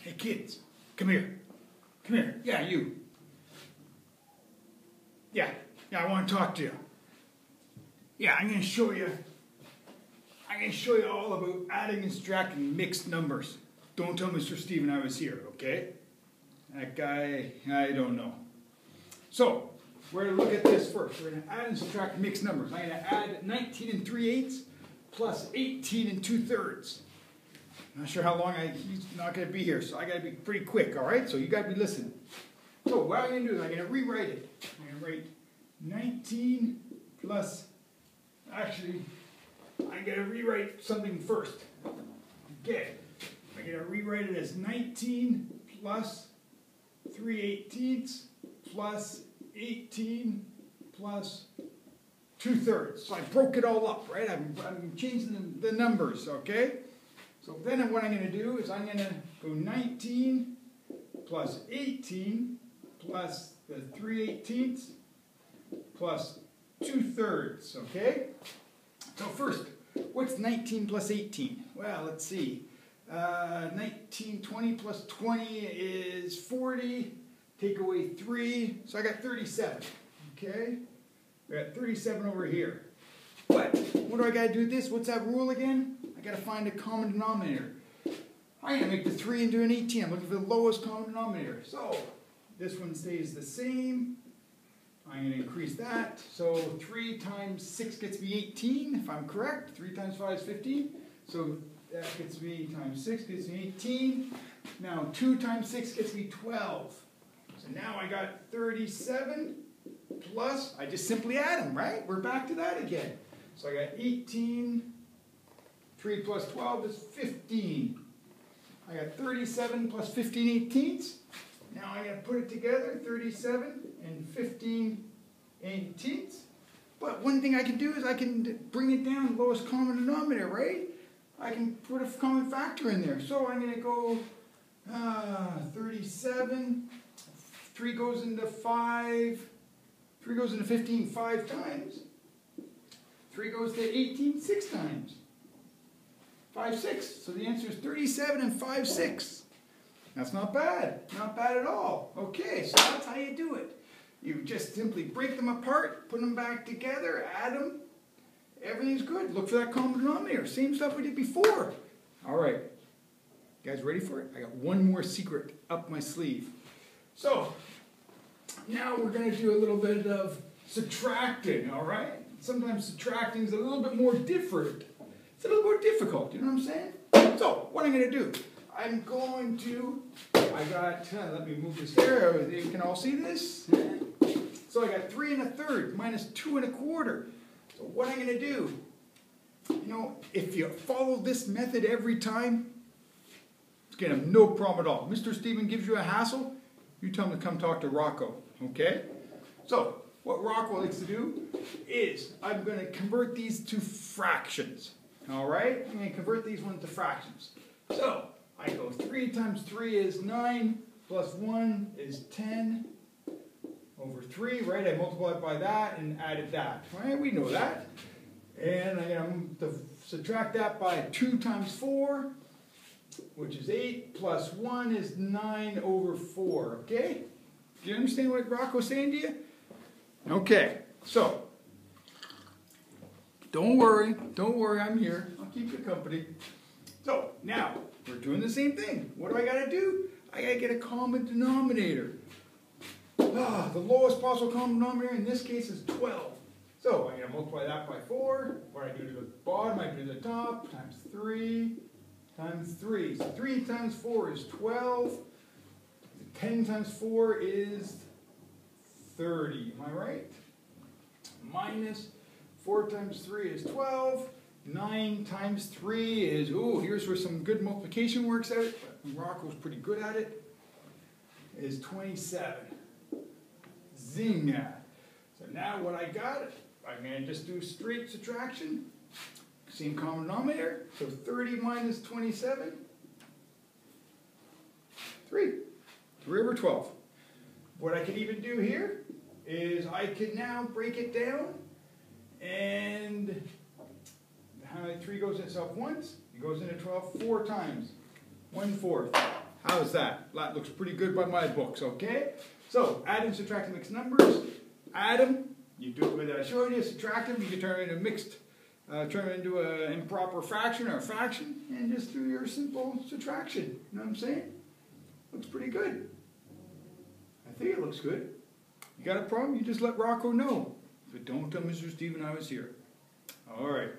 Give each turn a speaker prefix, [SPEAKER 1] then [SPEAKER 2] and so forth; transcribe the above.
[SPEAKER 1] Hey kids, come here. Come here. Yeah, you. Yeah, I want to talk to you. Yeah, I'm going to show you all about adding and subtracting mixed numbers. Don't tell Mr. Steven I was here, okay? That guy, I don't know. So, we're going to look at this first. We're going to add and subtract mixed numbers. I'm going to add 19 3/8 plus 18 2/3. I'm not sure how long he's not going to be here, so I got to be pretty quick, all right? So you got to be listening. So what I'm going to do is I'm going to rewrite it. I'm going to write 19 plus, actually, I'm going to rewrite something first. Okay. I'm going to rewrite it as 19 plus 3/18 plus 18 plus 2/3. So I broke it all up, right? I'm changing the numbers, okay? So then what I'm going to do is I'm going to go 19 plus 18 plus the 3/18 plus 2/3, okay? So first, what's 19 plus 18? Well, let's see. 20 plus 20 is 40. Take away 3, so I got 37, okay? We got 37 over here. But what do I got to do with this? What's that rule again? I got to find a common denominator. I'm going to make the 3 into an 18. I'm looking for the lowest common denominator. So this one stays the same. I'm going to increase that. So 3 times 6 gets me 18, if I'm correct. 3 times 5 is 15. So that gets me times 6 gets me 18. Now 2 times 6 gets me 12. So now I got 37 plus, I just simply add them, right? We're back to that again. So I got 18, 3 plus 12 is 15. I got 37 plus 15/18. Now I got to put it together, 37 and 15/18. But one thing I can do is I can bring it down, lowest common denominator, right? I can put a common factor in there. So I'm going to go 37, 3 goes into 5, 3 goes into 15 5 times. 3 goes to 18 6 times. 5 6. So the answer is 37 and 5 6. That's not bad. Not bad at all. Okay, so that's how you do it. You just simply break them apart, put them back together, add them. Everything's good. Look for that common denominator. Same stuff we did before. All right. You guys ready for it? I got one more secret up my sleeve. So, now we're going to do a little bit of subtracting, all right? Sometimes subtracting is a little bit more different. It's a little more difficult, you know what I'm saying? So, what I'm going to do, let me move this here, you can all see this. So I got 3 1/3 minus 2 1/4. So what I'm going to do, if you follow this method every time, it's going to have no problem at all. Mr. Steven gives you a hassle, you tell him to come talk to Rocco, okay? So, what Rocco likes to do is, I'm going to convert these to fractions, all right? I'm going to convert these ones to fractions. So, I go 3 times 3 is 9, plus 1 is 10 over 3, right? I multiplied by that and added that, right? We know that. And I'm going to subtract that by 2 times 4, which is 8, plus 1 is 9 over 4, okay? Do you understand what Rocco's saying to you? Okay, so, don't worry, I'm here. I'll keep you company. So, now, we're doing the same thing. What do I got to do? I got to get a common denominator. The lowest possible common denominator in this case is 12. So, I'm going to multiply that by 4. What I do to the bottom, I do to the top, times 3, times 3. So 3 times 4 is 12. 10 times 4 is 30. Am I right? Minus 4 times 3 is 12. 9 times 3 is, here's where some good multiplication works out. Rocco's pretty good at it. Is 27. Zing. So now what I got, I'm going to just do straight subtraction. Same common denominator. So 30 minus 27. 3. 3 over 12. What I can even do here is I can now break it down and how 3 goes in itself once, it goes into 12 4 times. 1/4. How's that? That looks pretty good by my books, okay? So, adding, subtracting mixed numbers. Add them. You do it the way that I showed you. Subtract them. You can turn it into mixed, turn it into an improper fraction or a fraction, and just do your simple subtraction. You know what I'm saying? Looks pretty good. I think it looks good. You got a problem? You just let Rocco know. But don't tell Mr. Stephen I was here. All right.